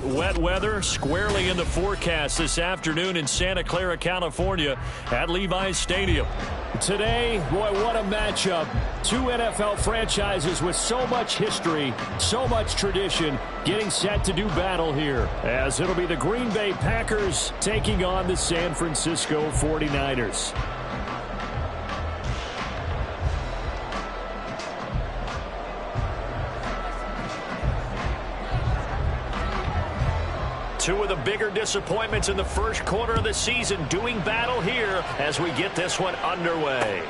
Wet weather squarely in the forecast this afternoon in Santa Clara, California at Levi's Stadium. Today, boy, what a matchup. Two NFL franchises with so much history, so much tradition, getting set to do battle here, as it'll be the Green Bay Packers taking on the San Francisco 49ers. Two of the bigger disappointments in the first quarter of the season doing battle here as we get this one underway.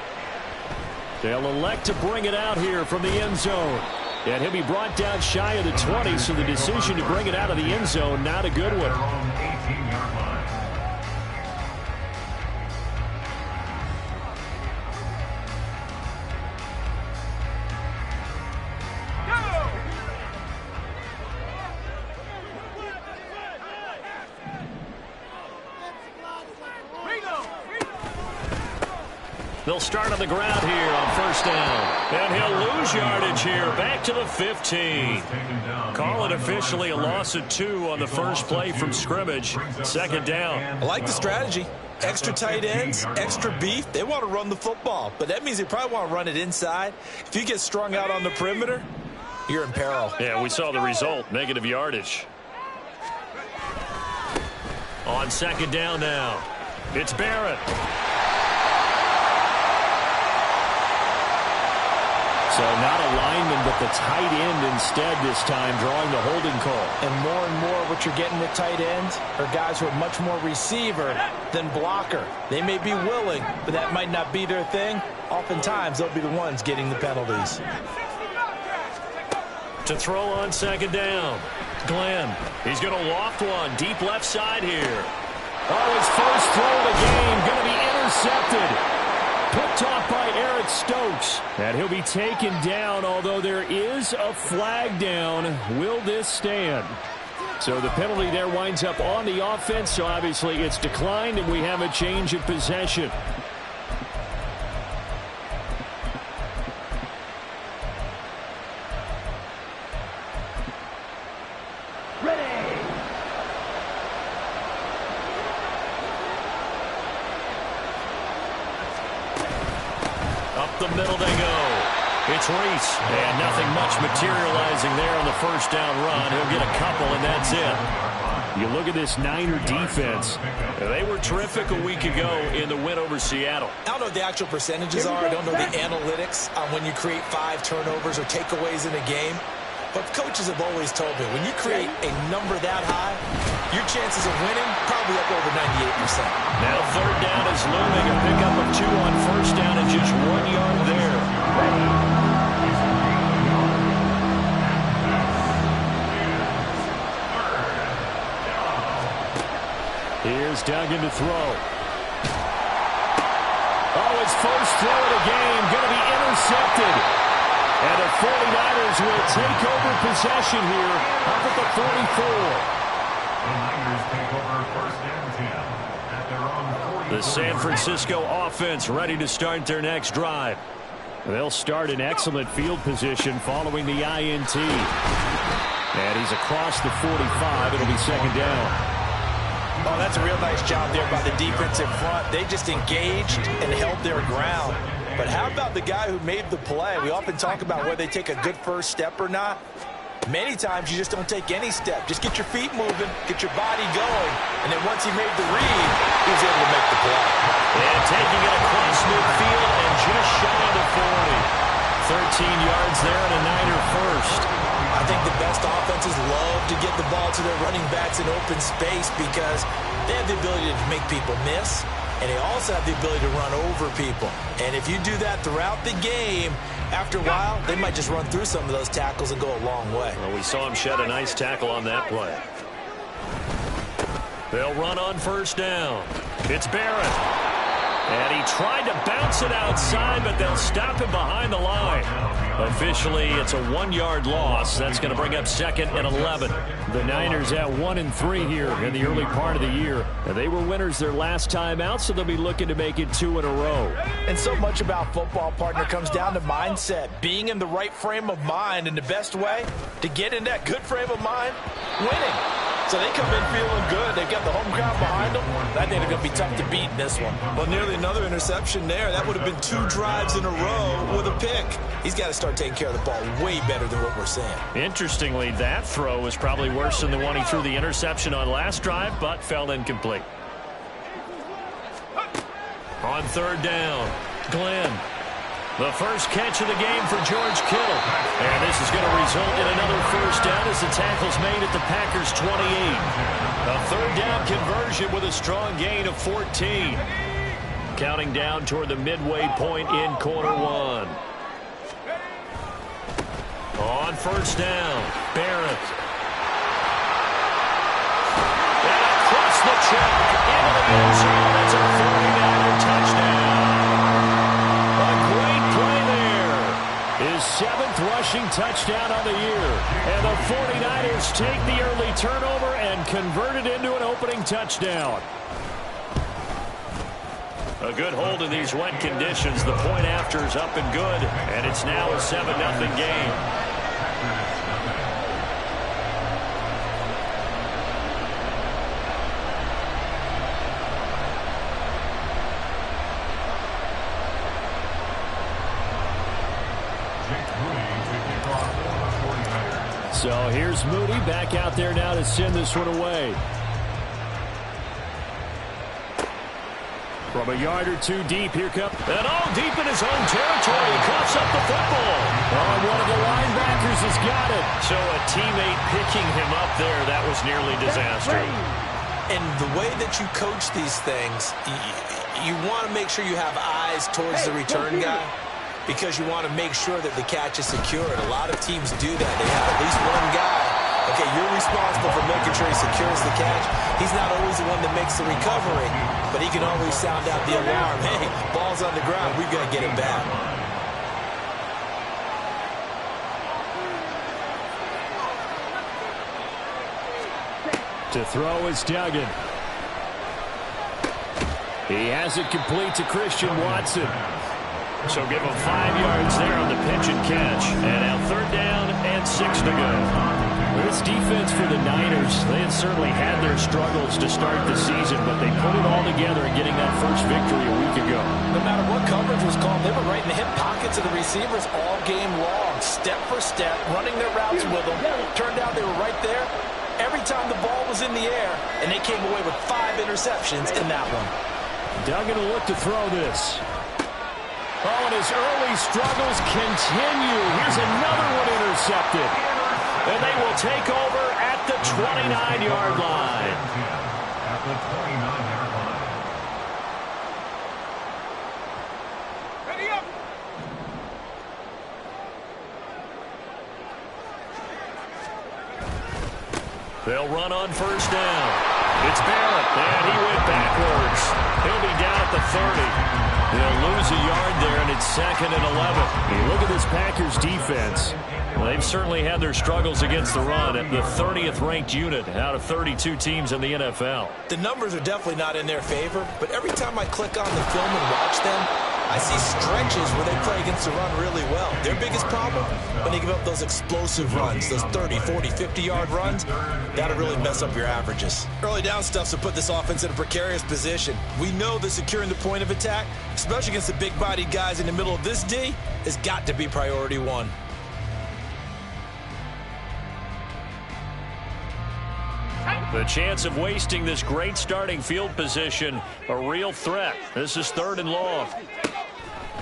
They'll elect to bring it out here from the end zone. And he'll be brought down shy of the 20, so the decision to bring it out of the end zone, not a good one. They'll start on the ground here on first down. And he'll lose yardage here. Back to the 15. Call it officially a loss of 2 on the first play from scrimmage. Second down. I like the strategy. Extra tight ends, extra beef. They want to run the football, but that means they probably want to run it inside. If you get strung out on the perimeter, you're in peril. Yeah, we saw the result. Negative yardage. On second down now. It's Barrett. So not a lineman, but the tight end instead this time, drawing the holding call. And more what you're getting with tight ends are guys who are much more receiver than blocker. They may be willing, but that might not be their thing. Oftentimes, they'll be the ones getting the penalties. To throw on second down. Glenn. He's going to loft one. Deep left side here. Oh, his first throw of the game. Going to be intercepted. Picked off by Eric Stokes. And he'll be taken down, although there is a flag down. Will this stand? So the penalty there winds up on the offense, so obviously it's declined, and we have a change of possession. The middle they go. It's Reese. And nothing much materializing there on the first down run. He'll get a couple, and that's it. You look at this Niner defense. They were terrific a week ago in the win over Seattle. I don't know what the actual percentages are. I don't know the analytics on when you create 5 turnovers or takeaways in a game. But coaches have always told me, when you create a number that high, your chances of winning probably up over 98%. Now third down is looming. A pickup of 2 on first down and just 1 yard there. Here's Duggan to throw. Oh, his first throw of the game going to be intercepted. And the 49ers will take over possession here up at the 44. The Niners take over first and 10 at their own 40. The San Francisco offense ready to start their next drive. They'll start in excellent field position following the INT. And he's across the 45. It'll be second down. Oh, that's a real nice job there by the defensive front. They just engaged and held their ground. But how about the guy who made the play? We often talk about whether they take a good first step or not. Many times you just don't take any step. Just get your feet moving, get your body going, and then once he made the read, he was able to make the play. And taking it across midfield and just shy of the 40. 13 yards there and a Niner first. I think the best offenses love to get the ball to their running backs in open space because they have the ability to make people miss. And they also have the ability to run over people. And if you do that throughout the game, after a while, they might just run through some of those tackles and go a long way. Well, we saw him shed a nice tackle on that play. They'll run on first down. It's Barrett. And he tried to bounce it outside, but they'll stop him behind the line. Officially, it's a 1-yard loss. That's going to bring up second and 11. The Niners at 1-3 here in the early part of the year. And they were winners their last time out, so they'll be looking to make it 2 in a row. And so much about football, partner, comes down to mindset. Being in the right frame of mind, and the best way to get in that good frame of mind, winning. So they come in feeling good. They've got the home crowd behind them. I think they're going to be tough to beat in this one. Well, nearly another interception there. That would have been 2 drives in a row with a pick. He's got to start taking care of the ball way better than what we're seeing. Interestingly, that throw was probably worse than the one he threw the interception on last drive, but fell incomplete. On third down, Glenn. The first catch of the game for George Kittle. And this is going to result in another first down as the tackle's made at the Packers' 28. A third down conversion with a strong gain of 14. Counting down toward the midway point in quarter one. On first down, Barrett. And across the track into the end zone. That's a 49er touchdown. His 7th rushing touchdown on the year. And the 49ers take the early turnover and convert it into an opening touchdown. A good hold in these wet conditions. The point after is up and good. And it's now a 7-0 game. So here's Moody back out there now to send this one away. From a yard or two deep, here comes. And deep in his own territory, he coughs up the football. One of the linebackers has got it. So a teammate picking him up there, that was nearly disaster. And the way that you coach these things, you want to make sure you have eyes towards the return guy, because you want to make sure that the catch is secured. A lot of teams do that. They have at least one guy. Okay, you're responsible for making sure he secures the catch. He's not always the one that makes the recovery, but he can always sound out the alarm. Hey, ball's on the ground. We've got to get it back. To throw is Duggan. He has it complete to Christian Watson. So give him 5 yards there on the pitch and catch. And now third down and 6 to go. This defense for the Niners, they had certainly had their struggles to start the season, but they put it all together in getting that first victory a week ago. No matter what coverage was called, they were right in the hip pockets of the receivers all game long, step for step, running their routes with them. Turned out they were right there every time the ball was in the air, and they came away with 5 interceptions in that one. Duggan will look to throw this. And his early struggles continue. Here's another one intercepted. And they will take over at the 29-yard line. At the 29-yard line. Ready up. They'll run on first down. It's Barrett, and he went backwards. He'll be down at the 30. They'll lose a yard there, and it's 2nd and 11. You look at this Packers defense. Well, they've certainly had their struggles against the run at the 30th ranked unit out of 32 teams in the NFL. The numbers are definitely not in their favor, but every time I click on the film and watch them, I see stretches where they play against the run really well. Their biggest problem, when they give up those explosive runs, those 30, 40, 50-yard runs, that'll really mess up your averages. Early down stuff's to put this offense in a precarious position. We know that securing the point of attack, especially against the big-bodied guys in the middle of this D, has got to be priority one. The chance of wasting this great starting field position, a real threat. This is 3rd and long.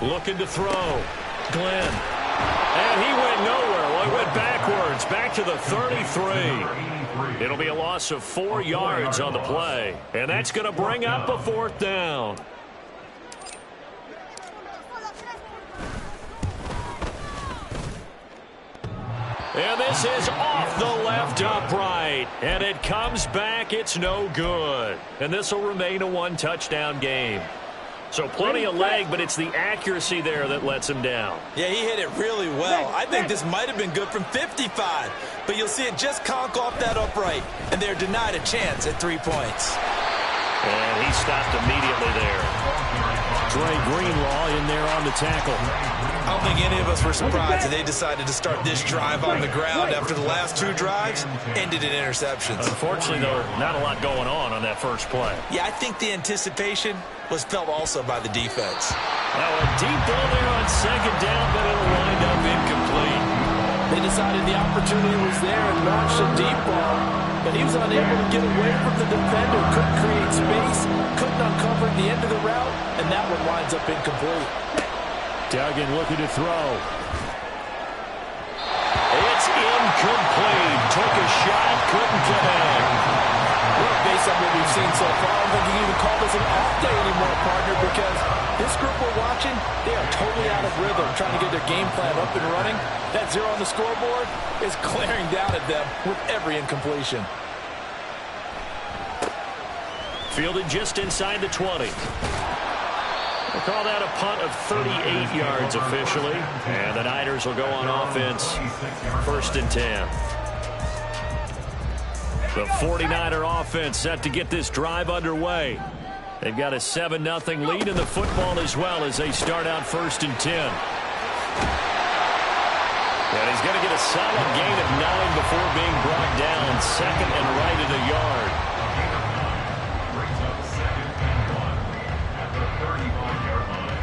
Looking to throw. Glenn. And he went nowhere. Well, he went backwards, back to the 33. It'll be a loss of 4 yards on the play. And that's going to bring up a 4th down. And this is off the left upright. And it comes back. It's no good. And this will remain a 1-touchdown game. So plenty of leg, but it's the accuracy there that lets him down. Yeah, he hit it really well. I think this might have been good from 55. But you'll see it just conk off that upright. And they're denied a chance at 3 points. And he stopped immediately there. Dre Greenlaw in there on the tackle. I don't think any of us were surprised that they decided to start this drive on the ground after the last 2 drives ended in interceptions. Unfortunately, though, not a lot going on that first play. Yeah, I think the anticipation was felt also by the defense. Now a deep ball there on second down, but it'll wind up incomplete. They decided the opportunity was there and launched a deep ball, but he was unable to get away from the defender, couldn't create space, couldn't uncover the end of the route, and that one winds up incomplete. Duggan looking to throw. It's incomplete. Took a shot, couldn't get in. Well, based on what we've seen so far, I don't think you can even call this an off day anymore, partner, because this group we're watching, they are totally out of rhythm, trying to get their game plan up and running. That 0 on the scoreboard is glaring down at them with every incompletion. Fielded just inside the 20. We'll call that a punt of 38 yards officially. And the Niners will go on offense, 1st and 10. The 49er offense set to get this drive underway. They've got a 7-0 lead in the football as well as they start out 1st and 10. And he's going to get a solid gain of 9 before being brought down. 2nd and right at a yard. Brings up 2nd and 1 at the 35-yard line.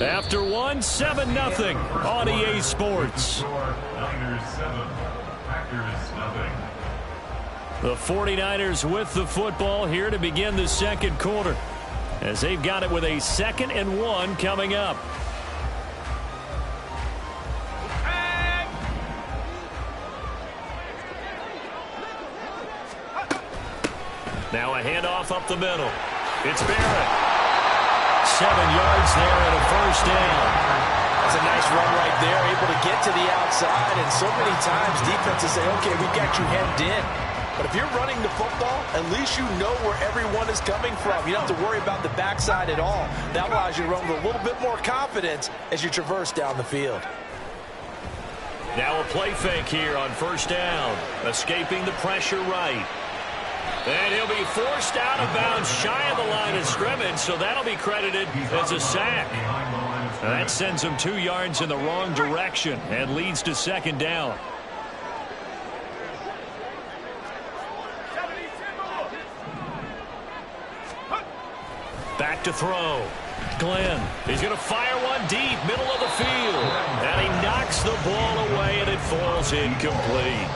After 7-0 on EA Sports. Niners 7, Packers nothing. The 49ers with the football here to begin the second quarter, as they've got it with a 2nd and 1 coming up. Now a handoff up the middle. It's Barrett. 7 yards there and a 1st down. That's a nice run right there, able to get to the outside, and so many times defenses say, okay, we've got you hemmed in. But if you're running the football, at least you know where everyone is coming from. You don't have to worry about the backside at all. That allows you to run with a little bit more confidence as you traverse down the field. Now a play fake here on 1st down. Escaping the pressure right. And he'll be forced out of bounds shy of the line of scrimmage, so that'll be credited as a sack. That sends him 2 yards in the wrong direction and leads to 2nd down. Back to throw. Glenn. He's going to fire one deep, middle of the field. And he knocks the ball away, and it falls incomplete.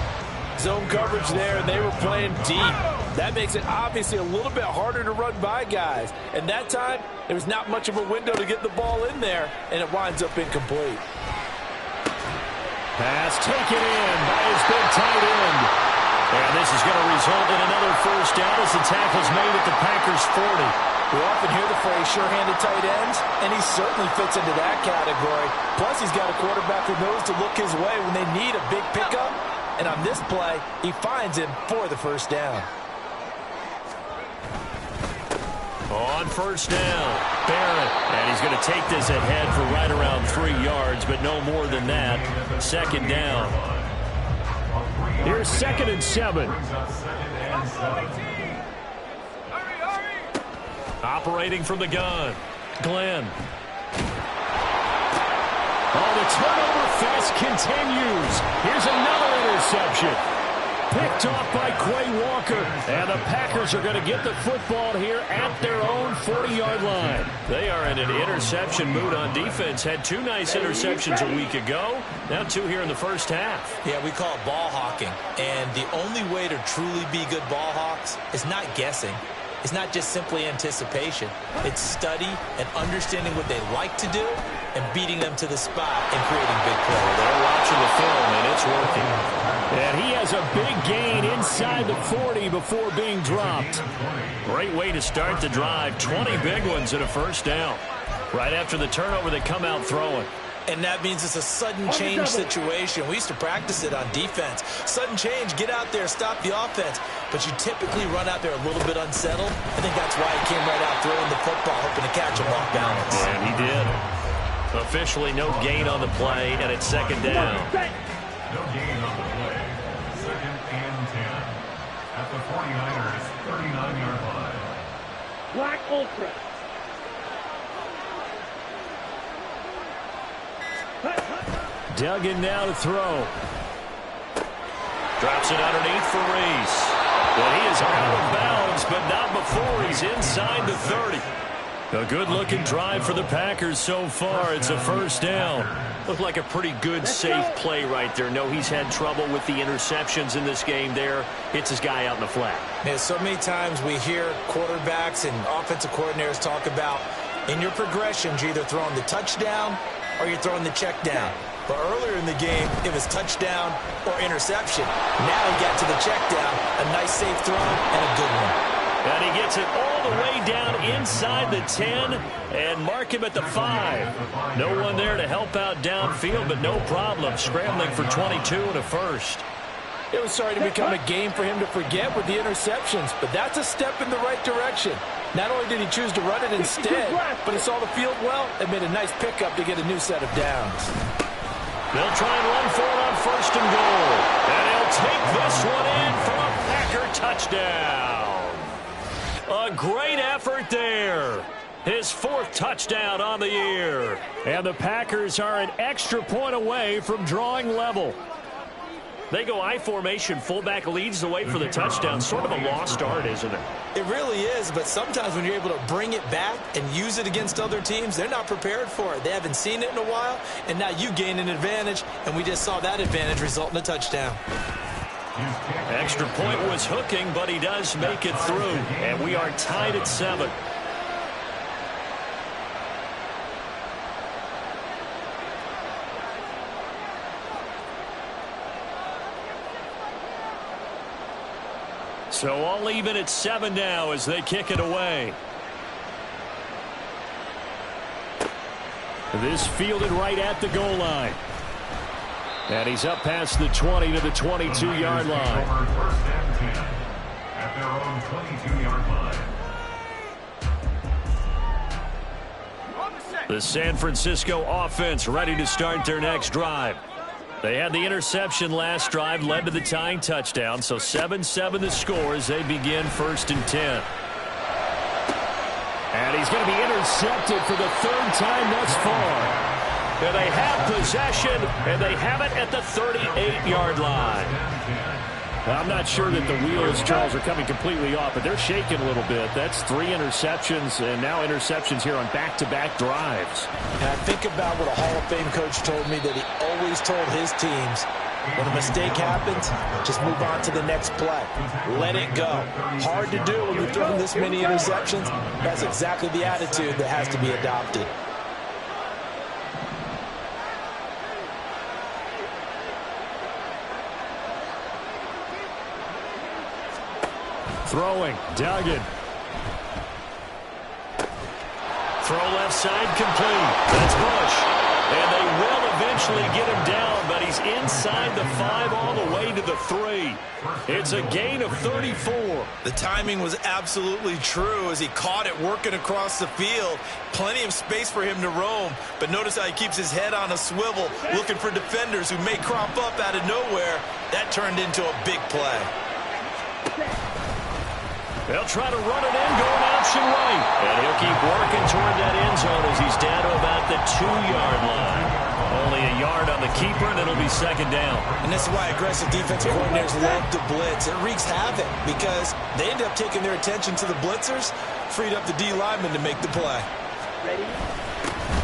Zone coverage there, and they were playing deep. That makes it obviously a little bit harder to run by guys. And that time, there was not much of a window to get the ball in there, and it winds up incomplete. Pass taken in by his big tight end. And this is going to result in another 1st down as the tackle's made at the Packers' 40. We often hear the phrase sure-handed tight ends, and he certainly fits into that category. Plus, he's got a quarterback who knows to look his way when they need a big pickup. And on this play, he finds him for the 1st down. On 1st down, Barrett. And he's going to take this ahead for right around 3 yards, but no more than that. 2nd down. Here's 2nd and 7. Operating from the gun. Glenn. Oh, the turnover fest continues. Here's another interception. Picked off by Quay Walker. And the Packers are going to get the football here at their own 40-yard line. They are in an interception mood on defense. Had 2 nice interceptions a week ago. Now 2 here in the first half. Yeah, we call it ball hawking. And the only way to truly be good ball hawks is not guessing. It's not just simply anticipation. It's study and understanding what they like to do and beating them to the spot and creating big plays. They're watching the film, and it's working. And he has a big gain inside the 40 before being dropped. Great way to start the drive. 20 big ones and a 1st down. Right after the turnover, they come out throwing. And that means it's a sudden change situation. We used to practice it on defense. Sudden change, get out there, stop the offense. But you typically run out there a little bit unsettled. I think that's why he came right out throwing the football, hoping to catch him off balance. And he did. Officially no gain on the play, and it's 2nd down. No gain on the play. 2nd and 10 at the 49ers' 39-yard line. Black Ultra. Duggan now to throw. Drops it underneath for Reese. But he is out of bounds, but not before he's inside the 30. A good-looking drive for the Packers so far. It's a first down. Looked like a pretty good, safe play right there. No, he's had trouble with the interceptions in this game there. Hits his guy out in the flat. Yeah, so many times we hear quarterbacks and offensive coordinators talk about in your progressions, you're either throwing the touchdown or you're throwing the check down. But earlier in the game, it was touchdown or interception. Now he got to the check down, a nice safe throw, and a good one. And he gets it all the way down inside the 10 and mark him at the 5. No one there to help out downfield, but no problem. Scrambling for 22 and a first. It was starting to become a game for him to forget with the interceptions, but that's a step in the right direction. Not only did he choose to run it instead, but he saw the field well and made a nice pickup to get a new set of downs. They'll try and run for it on first and goal. And he'll take this one in for a Packer touchdown. A great effort there. His 4th touchdown on the year. And the Packers are an extra point away from drawing level. They go I formation. Fullback leads the way for the touchdown. Sort of a lost art, isn't it? It really is, but sometimes when you're able to bring it back and use it against other teams, they're not prepared for it. They haven't seen it in a while, and now you gain an advantage, and we just saw that advantage result in a touchdown. Extra point was hooking, but he does make it through, and we are tied at 7. So all even at 7 now as they kick it away. This fielded right at the goal line. And he's up past the 20 to the 22-yard line. First and 10 at their own 22-yard line. The San Francisco offense ready to start their next drive. They had the interception last drive, led to the tying touchdown, so 7-7 the score as they begin first and 10. And he's going to be intercepted for the 3rd time thus far. And they have possession, and they have it at the 38-yard line. I'm not sure that the wheels, Charles, are coming completely off, but they're shaking a little bit. That's 3 interceptions, and now interceptions here on back-to-back drives. And I think about what a Hall of Fame coach told me that he always told his teams, when a mistake happens, just move on to the next play. Let it go. Hard to do when you're throwing this many interceptions. That's exactly the attitude that has to be adopted. Throwing, Duggan. Throw left side complete. That's Bush. And they will eventually get him down, but he's inside the 5 all the way to the 3. It's a gain of 34. The timing was absolutely true as he caught it working across the field. Plenty of space for him to roam, but notice how he keeps his head on a swivel, looking for defenders who may crop up out of nowhere. That turned into a big play. They'll try to run it in, going option right. And he'll keep working toward that end zone as he's down to about the 2-yard line. Only a yard on the keeper, and it'll be 2nd down. And this is why aggressive defensive coordinators love to blitz. It wreaks havoc because they end up taking their attention to the blitzers, freed up the D lineman to make the play.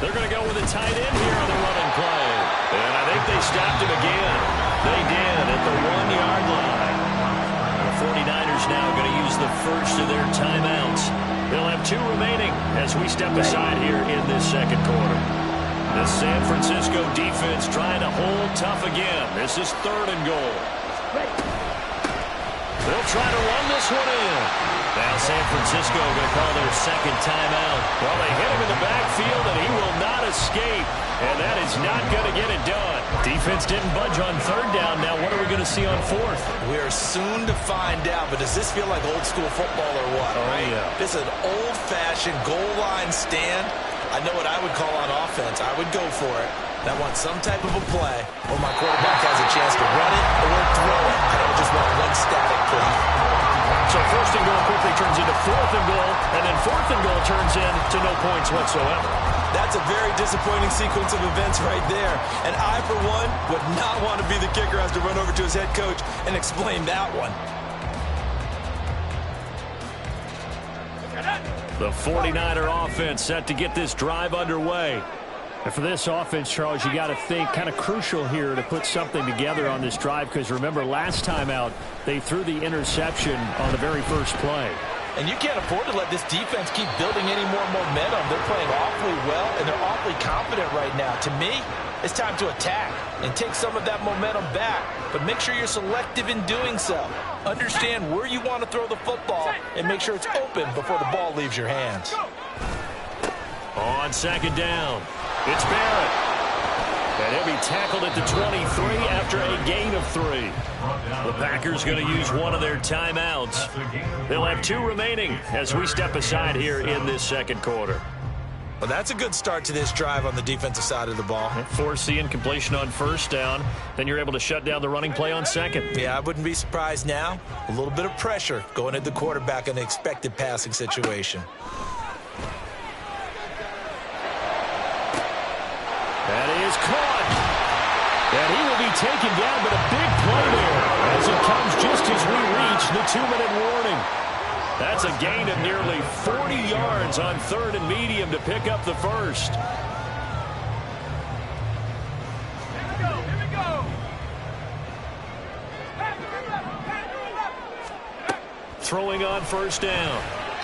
They're going to go with a tight end here on the running play. And I think they stopped him again. They did at the 1-yard line. The 49ers now going to use the first of their timeouts. They'll have 2 remaining as we step aside here in this 2nd quarter. The San Francisco defense trying to hold tough again. This is 3rd and goal. They'll try to run this one in. Now San Francisco going to call their 2nd timeout. Well, they hit him in the backfield, and he will not escape. And that is not going to get it done. Defense didn't budge on 3rd down. Now what are we going to see on 4th? We are soon to find out, but does this feel like old school football or what? Oh, right? Yeah. This is an old-fashioned goal line stand. I know what I would call on offense. I would go for it. I want some type of a play where my quarterback has a chance to run it or throw it. I don't just want one static play. So 1st and goal quickly turns into 4th and goal, and then 4th and goal turns into no points whatsoever. That's a very disappointing sequence of events right there. And I, for one, would not want to be the kicker who has to run over to his head coach and explain that one. The 49er offense set to get this drive underway. And for this offense, Charles, you got to think kind of crucial here to put something together on this drive, because remember last time out they threw the interception on the very first play. And you can't afford to let this defense keep building any more momentum. They're playing awfully well, and they're awfully confident right now. To me, it's time to attack and take some of that momentum back. But make sure you're selective in doing so. Understand where you want to throw the football and make sure it's open before the ball leaves your hands. On second down, it's Barrett. And he'll be tackled at the 23 after a gain of 3. The Packers going to use one of their timeouts. They'll have 2 remaining as we step aside here in this second quarter. Well, that's a good start to this drive on the defensive side of the ball. Force the incompletion on first down. Then you're able to shut down the running play on second. Yeah, I wouldn't be surprised now. A little bit of pressure going at the quarterback in an expected passing situation. That is caught. And he will be taken down, but a big play there as it comes just as we reach the 2-minute warning. That's a gain of nearly 40 yards on 3rd and medium to pick up the first. Here we go. Throwing on first down.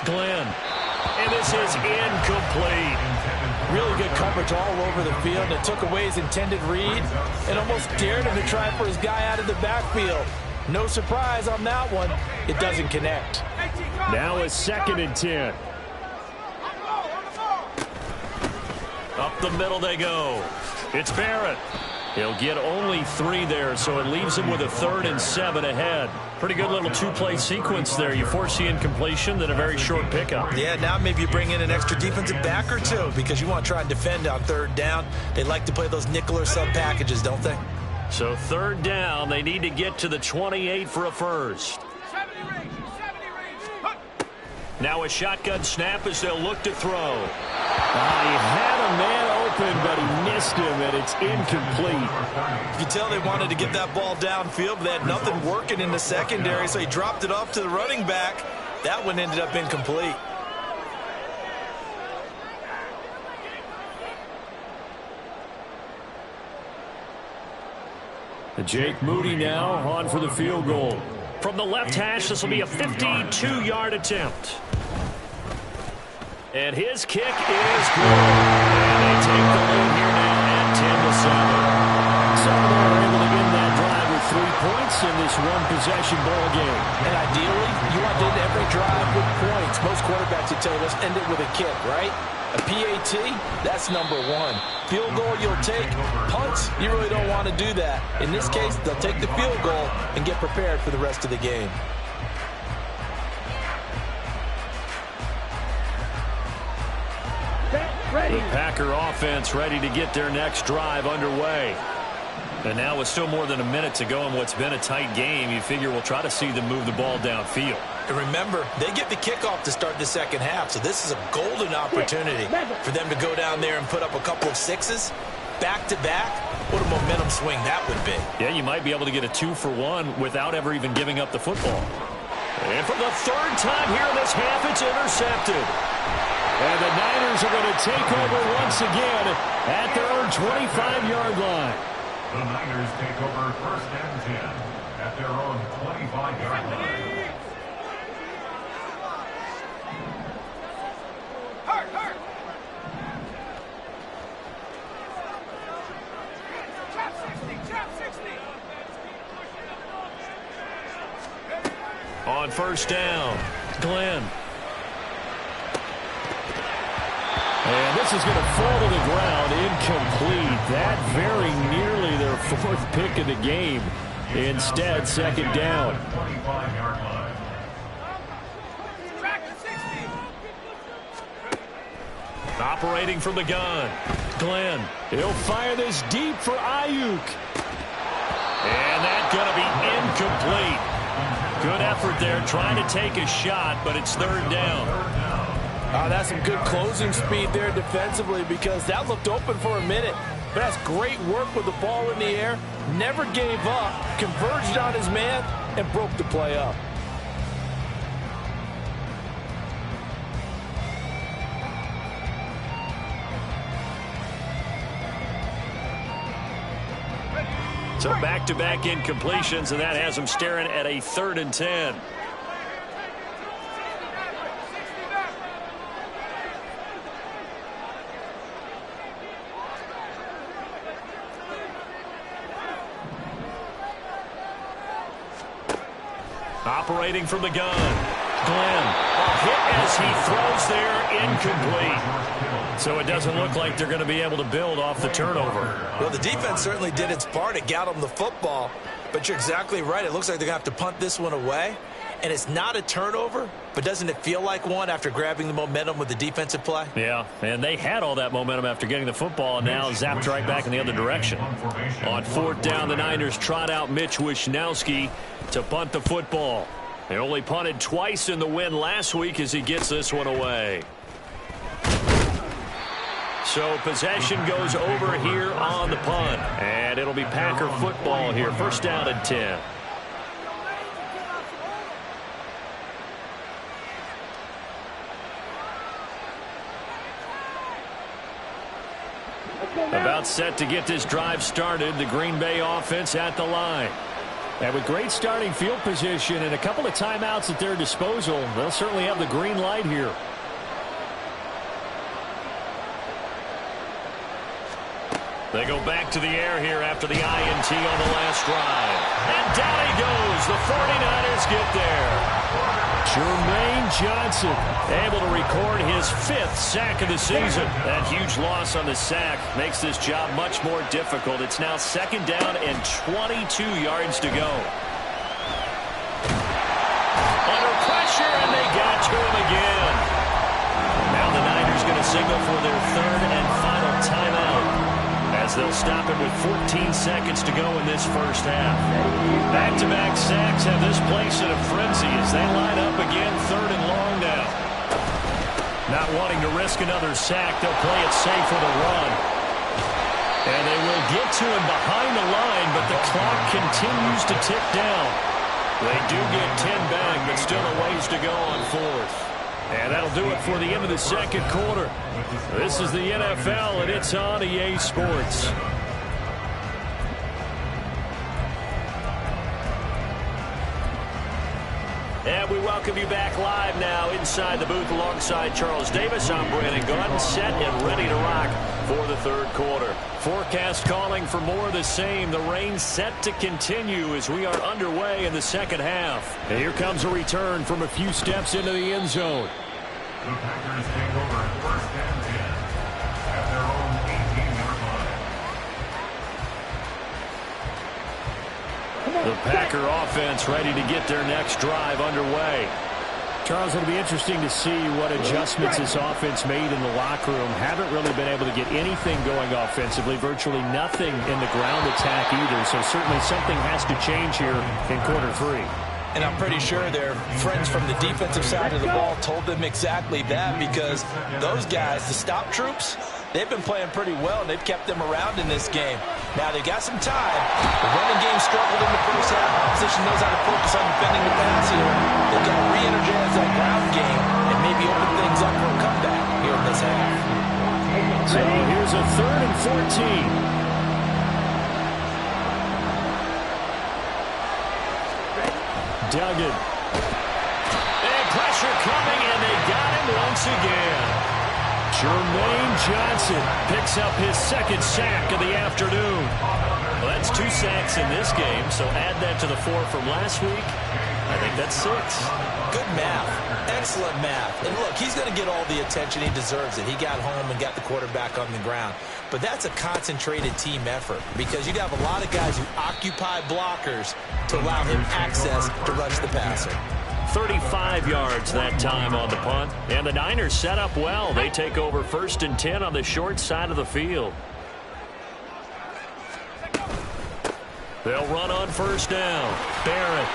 Glenn. And this is incomplete. Really good coverage all over the field. It took away his intended read and almost dared him to try for his guy out of the backfield. No surprise on that one. It doesn't connect. Now a 2nd and 10. Up the middle they go. It's Barrett. He'll get only 3 there, so it leaves him with a 3rd and 7 ahead. Pretty good little 2-play sequence there. You force the incompletion, then a very short pickup. Yeah, now maybe you bring in an extra defensive back or 2 because you want to try and defend on 3rd down. They like to play those nickel or sub packages, don't they? So 3rd down, they need to get to the 28 for a first. 70 range. Now a shotgun snap as they'll look to throw. He had a man open, but he missed him, and it's incomplete. You can tell they wanted to get that ball downfield, but they had nothing working in the secondary, so he dropped it off to the running back. That one ended up incomplete. Jake Moody now on for the field goal. From the left hash, this will be a 52-yard attempt. And his kick is good. And they take the lead here now at 10-7. So they're able to end that drive with 3 points in this one-possession ball game. And ideally, you want to end every drive with points. Most quarterbacks would tell you, let's end it with a kick, right? A PAT, that's number 1. Field goal you'll take. Punts, you really don't want to do that. In this case, they'll take the field goal and get prepared for the rest of the game. The Packer offense ready to get their next drive underway. And now with still more than a minute to go in what's been a tight game, you figure we'll try to see them move the ball downfield. And remember, they get the kickoff to start the second half, so this is a golden opportunity for them to go down there and put up a couple of 6s back-to-back. What a momentum swing that would be. Yeah, you might be able to get a 2-for-1 without ever even giving up the football. And for the 3rd time here in this half, it's intercepted. And the Niners are going to take over once again at their own 25-yard line. The Niners take over 1st and 10 at their own 25-yard line. Hurt. Chop 60. On first down, Glenn. And this is going to fall to the ground, incomplete. That very nearly their 4th pick of the game. Instead, 2nd down. 25-yard line. Track to 60. Operating from the gun, Glenn. He'll fire this deep for Ayuk. And that's going to be incomplete. Good effort there trying to take a shot, but it's 3rd down. Oh, that's some good closing speed there defensively because that looked open for a minute. But that's great work with the ball in the air. Never gave up, converged on his man, and broke the play up. So back-to-back incompletions, and that has him staring at a 3rd and 10. Operating from the gun. Glenn, a hit as he throws there, incomplete. So it doesn't look like they're going to be able to build off the turnover. Well, the defense certainly did its part. It got them the football. But you're exactly right. It looks like they're going to have to punt this one away. And it's not a turnover, but doesn't it feel like one after grabbing the momentum with the defensive play? Yeah, and they had all that momentum after getting the football, and now zapped right back in the other direction. On 4th down, the Niners trot out Mitch Wishnowsky to punt the football. They only punted twice in the win last week as he gets this one away. So possession goes over here on the punt, and it'll be Packer football here. 1st down and 10. About set to get this drive started, the Green Bay offense at the line. And with great starting field position and a couple of timeouts at their disposal, they'll certainly have the green light here. They go back to the air here after the INT on the last drive. And down he goes. The 49ers get there. Jermaine Johnson able to record his 5th sack of the season. That huge loss on the sack makes this job much more difficult. It's now 2nd down and 22 yards to go. Under pressure, and they got to him again. Now the Niners going to signal for their 3rd and final timeout, as they'll stop it with 14 seconds to go in this 1st half. Back-to-back sacks have this place in a frenzy as they line up again 3rd and long now. Not wanting to risk another sack, they'll play it safe with a run. And they will get to him behind the line, but the clock continues to tick down. They do get 10 back, but still a ways to go on 4th. And that'll do it for the end of the 2nd quarter. This is the NFL, and it's on EA Sports. And we welcome you back live now inside the booth alongside Charles Davis. I'm Brandon Gunn, set and ready to rock for the 3rd quarter. Forecast calling for more of the same. The rain set to continue as we are underway in the 2nd half. And here comes a return from a few steps into the end zone. The Packers take over 1st and 10 at their own 18-yard line. The Packer offense ready to get their next drive underway. Charles, it'll be interesting to see what adjustments this offense made in the locker room. Haven't really been able to get anything going offensively, virtually nothing in the ground attack either. So certainly something has to change here in quarter 3. And I'm pretty sure their friends from the defensive side of the ball told them exactly that, because those guys, the stop troops, they've been playing pretty well, and they've kept them around in this game. Now, they got some time. The running game struggled in the 1st half. Opposition knows how to focus on defending the pass here. They've got to re-energize that ground game and maybe open things up for a comeback here in this half. So here's a 3rd and 14. Duggan. And pressure coming, and they got him once again. Jermaine Johnson picks up his 2nd sack of the afternoon. Well, that's 2 sacks in this game, so add that to the 4 from last week. I think that's 6. Good math. Excellent math. And look, he's going to get all the attention. He deserves it. He got home and got the quarterback on the ground. But that's a concentrated team effort, because you have a lot of guys who occupy blockers to allow him access to rush the passer. 35 yards that time on the punt. And the Niners set up well. They take over 1st and 10 on the short side of the field. They'll run on 1st down. Barrett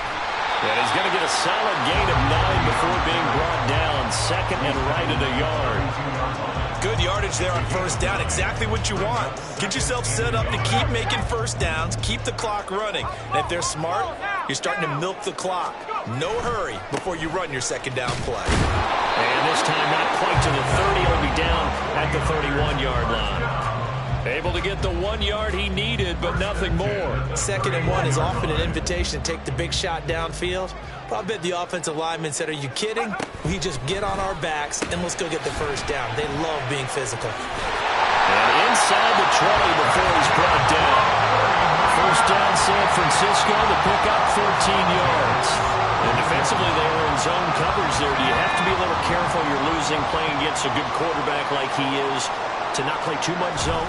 And he's going to get a solid gain of 9 before being brought down. Second and right at a yard. Good yardage there on first down. Exactly what you want. Get yourself set up to keep making first downs, keep the clock running. And if they're smart, you're starting to milk the clock. No hurry before you run your second down play. And this time not quite to the 30. He'll be down at the 31-yard line. Able to get the 1 yard he needed, but nothing more. Second and 1 is often an invitation to take the big shot downfield. But I bet the offensive lineman said, are you kidding? We just get on our backs and let's go get the first down. They love being physical. And inside the 20 before he's brought down. First down San Francisco to pick up 14 yards. And defensively they were in zone coverage there. Do you have to be a little careful you're losing playing against a good quarterback like he is to not play too much zone?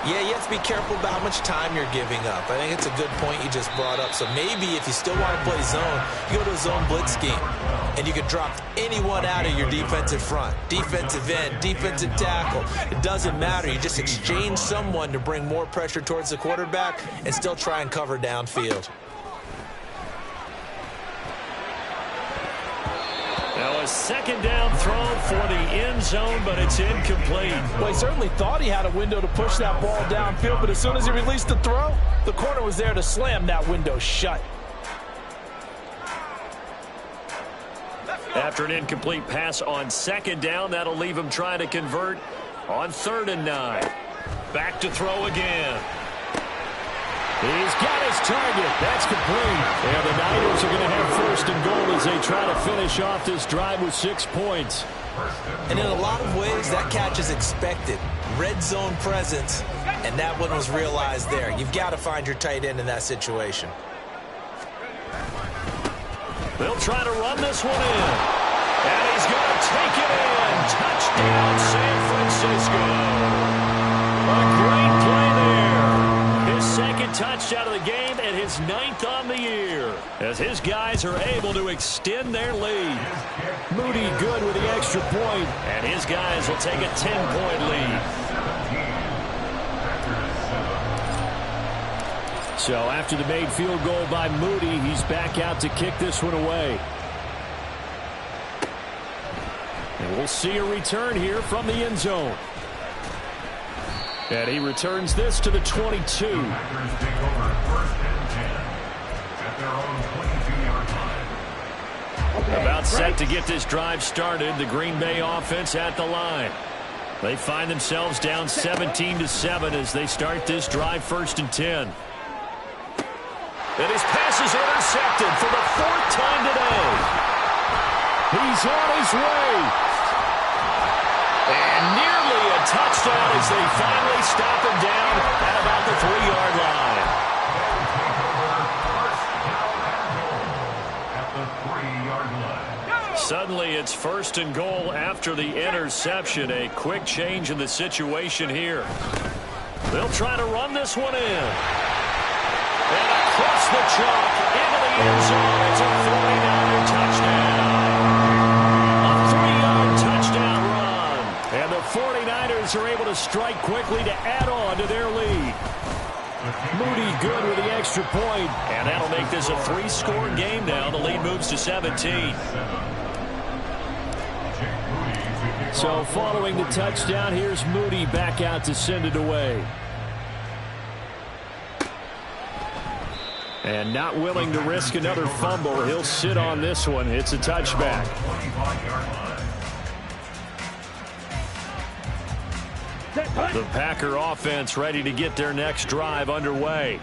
Yeah, you have to be careful about how much time you're giving up. I think it's a good point you just brought up. So maybe if you still want to play zone, you go to a zone blitz scheme. And you can drop anyone out of your defensive front. Defensive end, defensive tackle. It doesn't matter. You just exchange someone to bring more pressure towards the quarterback and still try and cover downfield. Now a second down throw for the end zone, but it's incomplete. Well, he certainly thought he had a window to push that ball downfield, but as soon as he released the throw, the corner was there to slam that window shut. After an incomplete pass on second down, that'll leave him trying to convert on 3rd and 9. Back to throw again. He's got his target. That's complete. And the Niners are going to have 1st and goal as they try to finish off this drive with 6 points. And in a lot of ways, that catch is expected. Red zone presence, and that one was realized there. You've got to find your tight end in that situation. They'll try to run this one in. And he's going to take it in. Touchdown, San Francisco. A great play there. His second touchdown of the game and his 9th on the year. As his guys are able to extend their lead. Moody good with the extra point. And his guys will take a 10-point lead. So after the made field goal by Moody, he's back out to kick this one away. And we'll see a return here from the end zone. And he returns this to the 22. About set to get this drive started. The Green Bay offense at the line. They find themselves down 17-7 as they start this drive 1st and 10. And his pass is intercepted for the 4th time today. He's on his way. And nearly a touchdown as they finally stop him down at about the 3-yard line. Suddenly it's 1st and goal after the interception. A quick change in the situation here. They'll try to run this one in. And across the chalk into the end zone. It's a 49er touchdown. A 3-yard touchdown run. And the 49ers are able to strike quickly to add on to their lead. Moody good with the extra point. And that'll make this a 3-score game now. The lead moves to 17. So following the touchdown, here's Moody back out to send it away. And not willing to risk another fumble, he'll sit on this one. It's a touchback. The Packer offense ready to get their next drive underway.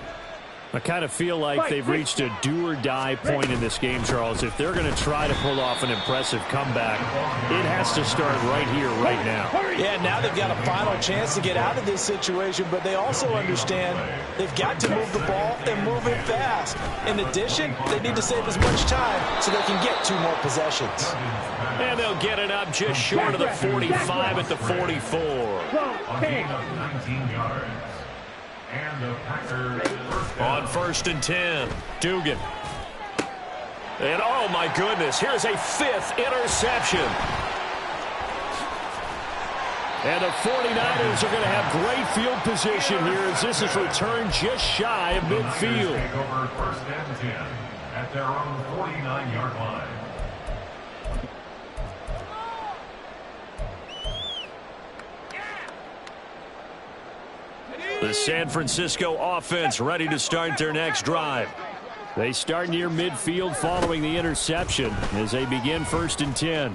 I kind of feel like they've reached a do-or-die point in this game, Charles. If they're going to try to pull off an impressive comeback, it has to start right here, right now. Yeah, now they've got a final chance to get out of this situation, but they also understand they've got to move the ball and move it fast. In addition, they need to save as much time so they can get 2 more possessions. And they'll get it up just short of the 45 at the 44. 19 yards. And the Packers on 1st and 10, Dugan. And oh my goodness, here's a 5th interception. And the 49ers are going to have great field position here as this is returned just shy of midfield. at their own 49-yard line. The San Francisco offense ready to start their next drive. They start near midfield following the interception as they begin 1st and 10.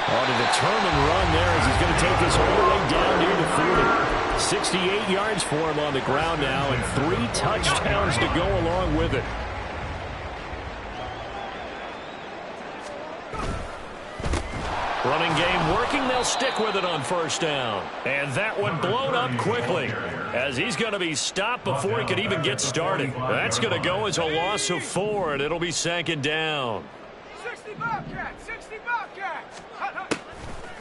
On a determined run there as he's going to take this all the way down near the 40. 68 yards for him on the ground now and 3 touchdowns to go along with it. Running game working. They'll stick with it on 1st down. And that one blown up quickly as he's going to be stopped before he could even get started. That's going to go as a loss of 4, and it'll be 2nd down. 60 Bobcats, 60 Bobcats.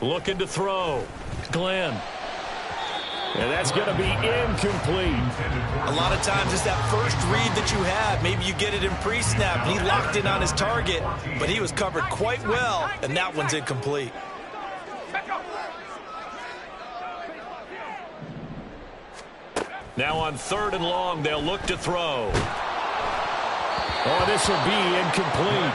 Looking to throw. Glenn. And that's going to be incomplete. A lot of times it's that first read that you have. Maybe you get it in pre-snap. He locked in on his target, but he was covered quite well, and that one's incomplete. Now on 3rd and long, they'll look to throw. Oh, this will be incomplete.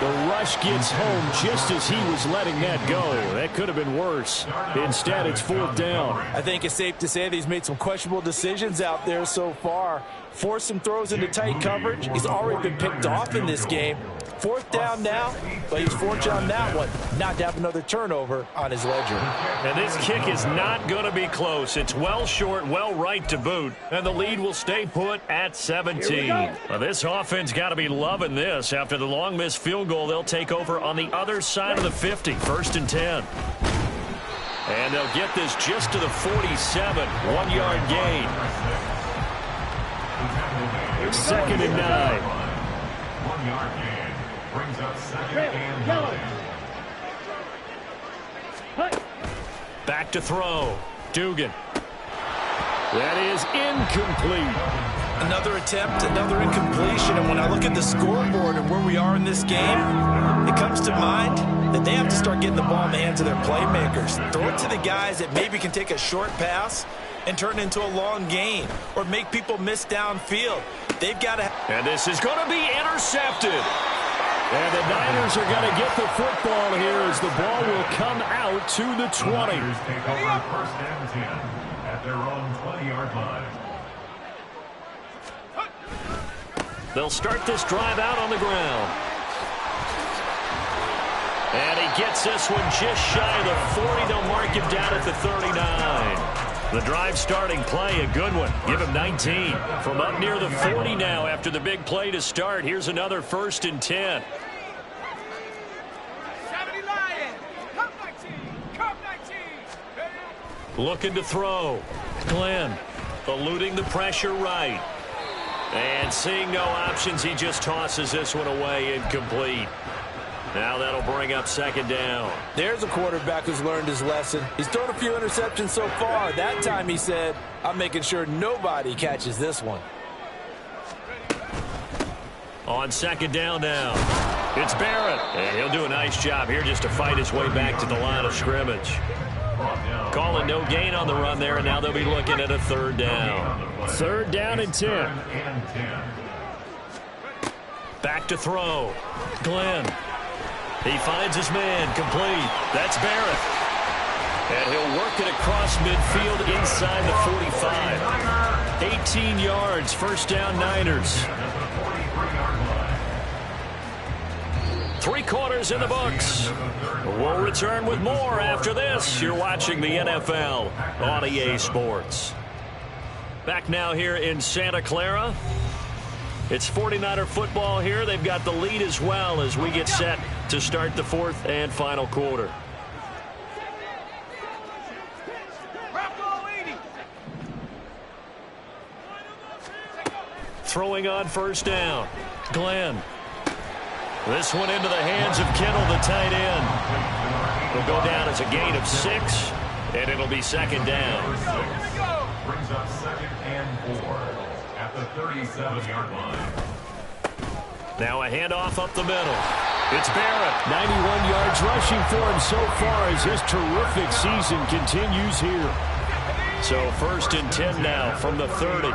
The rush gets home just as he was letting that go. That could have been worse. Instead, it's 4th down. I think it's safe to say that he's made some questionable decisions out there so far. Forced some throws into tight coverage. He's already been picked off in this game. 4th down now, but he's fortunate on that one not to have another turnover on his ledger. And this kick is not going to be close. It's well short, well right to boot, and the lead will stay put at 17. Well, this offense got to be loving this. After the long missed field goal, they'll take over on the other side of the 50, 1st and 10. And they'll get this just to the 47, 1-yard gain. 2nd and 9. 1-yard gain brings up 2nd and 9. Back to throw. Dugan. That is incomplete. Another attempt, another incompletion, and when I look at the scoreboard and where we are in this game, it comes to mind that they have to start getting the ball in the hands of their playmakers. Throw it to the guys that maybe can take a short pass and turn it into a long gain or make people miss downfield. They've got to... And this is going to be intercepted. And the Niners are going to get the football here as the ball will come out to the 20. Niners take over 1st and 10 at their own 20-yard line. They'll start this drive out on the ground. And he gets this one just shy of the 40. They'll mark him down at the 39. The drive starting play, a good one. Give him 19. From up near the 40 now after the big play to start. Here's another 1st and 10. 70 Lions. Come 19. Come 19. Looking to throw. Glenn eluding the pressure right. And seeing no options, he just tosses this one away incomplete. Now that'll bring up 2nd down. There's a quarterback who's learned his lesson. He's thrown a few interceptions so far. That time he said, I'm making sure nobody catches this one. On 2nd down now, it's Barrett. And he'll do a nice job here just to fight his way back to the line of scrimmage. Calling no gain on the run there, and now they'll be looking at a 3rd down. 3rd down and 10. Back to throw. Glenn. He finds his man, complete. That's Barrett. And he'll work it across midfield inside the 45. 18 yards, 1st down Niners. 3 quarters in the books. We'll return with more after this. You're watching the NFL on EA Sports. Back now here in Santa Clara. It's 49er football here. They've got the lead as well as we get set to start the 4th and final quarter. Throwing on 1st down. Glenn. This one into the hands of Kittle, the tight end. It'll go down as a gain of 6, and it'll be 2nd down. Brings up 2nd and 4 at the 37-yard line. Now a handoff up the middle. It's Barrett. 91 yards rushing for him so far as his terrific season continues here. So 1st and 10 now from the 30.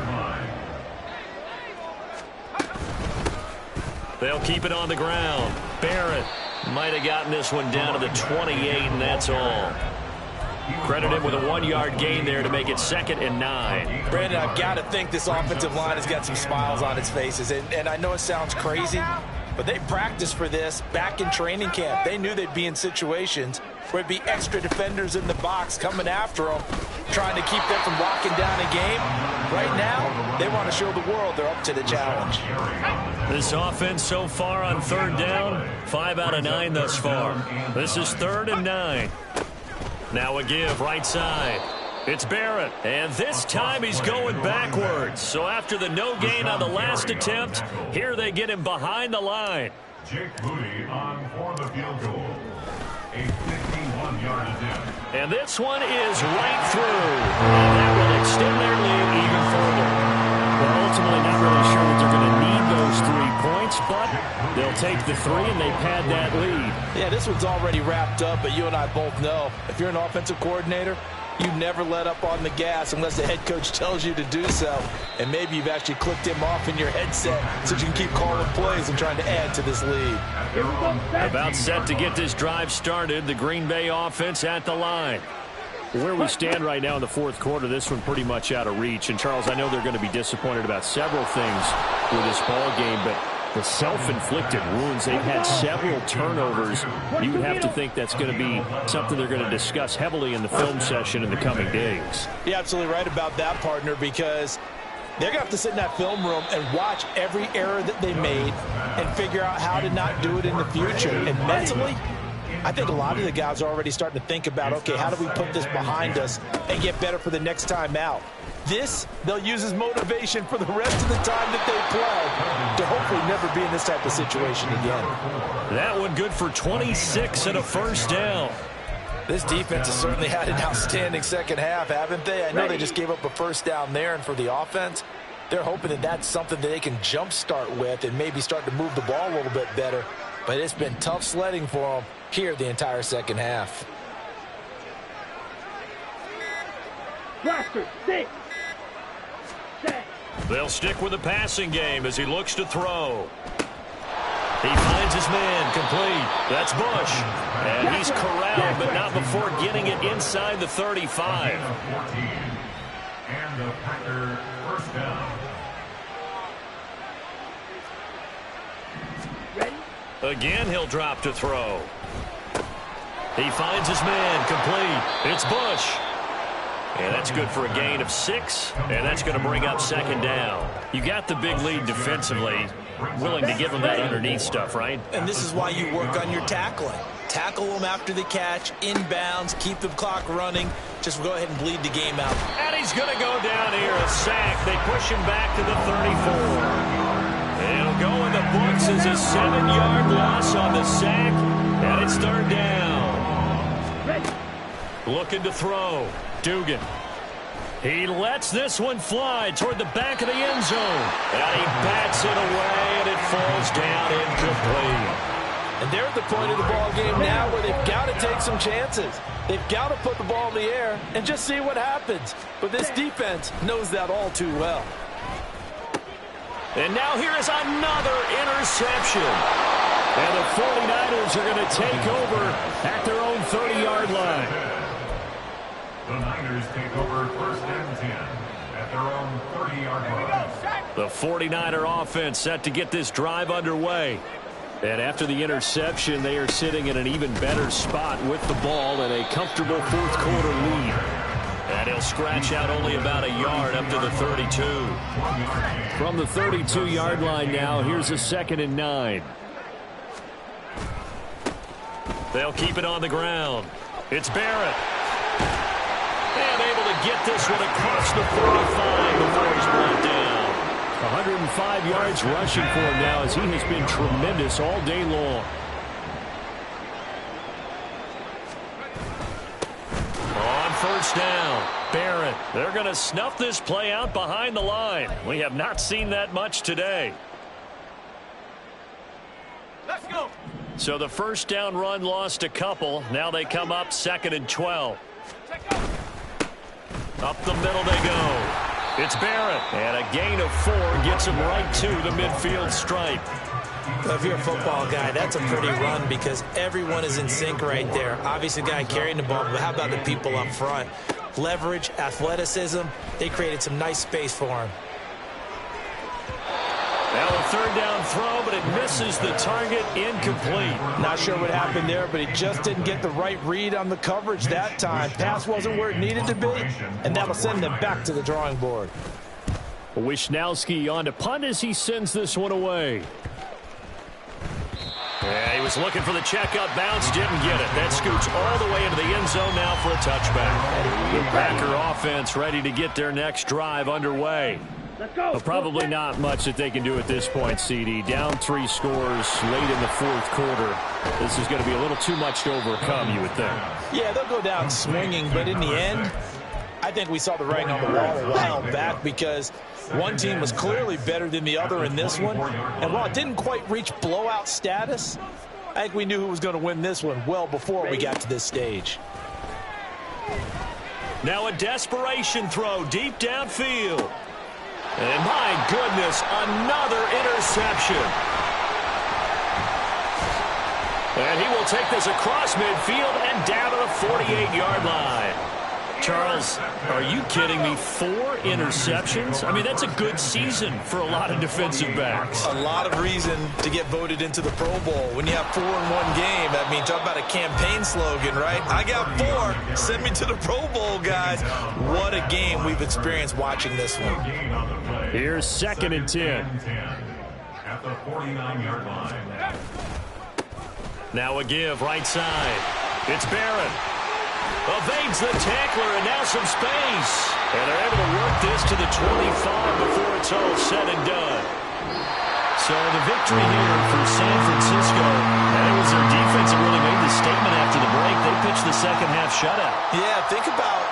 They'll keep it on the ground. Barrett might have gotten this one down to the 28, and that's all. Credit him with a 1-yard gain there to make it 2nd and 9. Brandon, I've got to think this offensive line has got some smiles on its faces. And I know it sounds crazy, but they practiced for this back in training camp. They knew they'd be in situations where it'd be extra defenders in the box coming after them, trying to keep them from locking down a game. Right now, they want to show the world they're up to the challenge. This offense so far on 3rd down, 5 out of 9 thus far. This is 3rd and 9. Now a give right side. It's Barrett, and this time he's going backwards. So after the no gain on the last attempt, here they get him behind the line. Jake Moody on for the field goal. A 51-yard attempt. And this one is right through. And that will extend their lead even further. Well, ultimately not really sure that they're going to need those 3 points, but they'll take the 3 and they pad that lead. Yeah, this one's already wrapped up, but you and I both know if you're an offensive coordinator, you never let up on the gas unless the head coach tells you to do so. And maybe you've actually clicked him off in your headset so you can keep calling plays and trying to add to this lead. About set to get this drive started, the Green Bay offense at the line. Where we stand right now in the 4th quarter, this one pretty much out of reach. And, Charles, I know they're going to be disappointed about several things with this ball game, but the self-inflicted wounds, they've had several turnovers. You would have to think that's going to be something they're going to discuss heavily in the film session in the coming days. You're absolutely right about that, partner, because they're going to have to sit in that film room and watch every error that they made and figure out how to not do it in the future. And mentally, I think a lot of the guys are already starting to think about, okay, how do we put this behind us and get better for the next time out? This, they'll use as motivation for the rest of the time that they play to hopefully never be in this type of situation again. That one good for 26 and a 1st down. This defense has certainly had an outstanding second half, haven't they? I know they just gave up a 1st down there, and for the offense, they're hoping that that's something that they can jumpstart with and maybe start to move the ball a little bit better. But it's been tough sledding for them here the entire second half. Blaster, stick. They'll stick with the passing game as he looks to throw. He finds his man complete. That's Bush. And he's corralled, but not before getting it inside the 35. And the Packer 1st down. Again, he'll drop to throw. He finds his man complete. It's Bush. And that's good for a gain of 6, and that's going to bring up 2nd down. You got the big lead defensively, willing to give them that underneath stuff, right? And this is why you work on your tackling. Tackle them after the catch, inbounds, keep the clock running. Just go ahead and bleed the game out. And he's going to go down here, a sack. They push him back to the 34. It'll go in the books as a 7-yard loss on the sack, and it's 3rd down. Looking to throw. Dugan. He lets this one fly toward the back of the end zone. And he bats it away, and it falls down incomplete. And they're at the point of the ball game now where they've got to take some chances. They've got to put the ball in the air and just see what happens. But this defense knows that all too well. And now here is another interception. And the 49ers are going to take over at their own 30-yard line. The Niners take over 1st and 10 at their own 30-yard line. The 49er offense set to get this drive underway. And after the interception, they are sitting in an even better spot with the ball and a comfortable 4th quarter lead. And he'll scratch out only about a yard up to the 32. From the 32-yard line now, here's a 2nd and 9. They'll keep it on the ground. It's Barrett. And able to get this one across the 35 before he's brought down. 105 yards rushing for him now as he has been tremendous all day long. On 1st down, Barrett. They're going to snuff this play out behind the line. We have not seen that much today. Let's go. So the 1st down run lost a couple. Now they come up 2nd and 12. Up the middle they go. It's Barrett. And a gain of 4 gets him right to the midfield stripe. Well, if you're a football guy, that's a pretty run because everyone is in sync right there. Obviously, the guy carrying the ball, but how about the people up front? Leverage, athleticism, they created some nice space for him. Now a third down throw, but it misses the target, incomplete. Not sure what happened there, but he just didn't get the right read on the coverage that time. Pass wasn't where it needed to be, and that'll send them back to the drawing board. Wisnowski on to punt as he sends this one away. Yeah, he was looking for the checkup bounce, didn't get it. That scoots all the way into the end zone now for a touchback. The Packer offense ready to get their next drive underway. But probably not much that they can do at this point, CD. Down 3 scores late in the fourth quarter. This is going to be a little too much to overcome, you would think. Yeah, they'll go down swinging, but in the end, I think we saw the writing on the wall a while back because one team was clearly better than the other in this one. And while it didn't quite reach blowout status, I think we knew who was going to win this one well before we got to this stage. Now a desperation throw deep downfield. And my goodness, another interception. And he will take this across midfield and down to the 48-yard line. Charles, are you kidding me? 4 interceptions? I mean, that's a good season for a lot of defensive backs. A lot of reason to get voted into the Pro Bowl. When you have 4 in one game, I mean, talk about a campaign slogan, right? I got 4. Send me to the Pro Bowl, guys. What a game we've experienced watching this one. Here's 2nd and 10. At the 49-yard line. Now a give right side. It's Barron. Evades the tackler and now some space. And they're able to work this to the 25 before it's all said and done. So the victory here for San Francisco. And it was their defense that really made the statement after the break. They pitched the second half shutout. Yeah, think about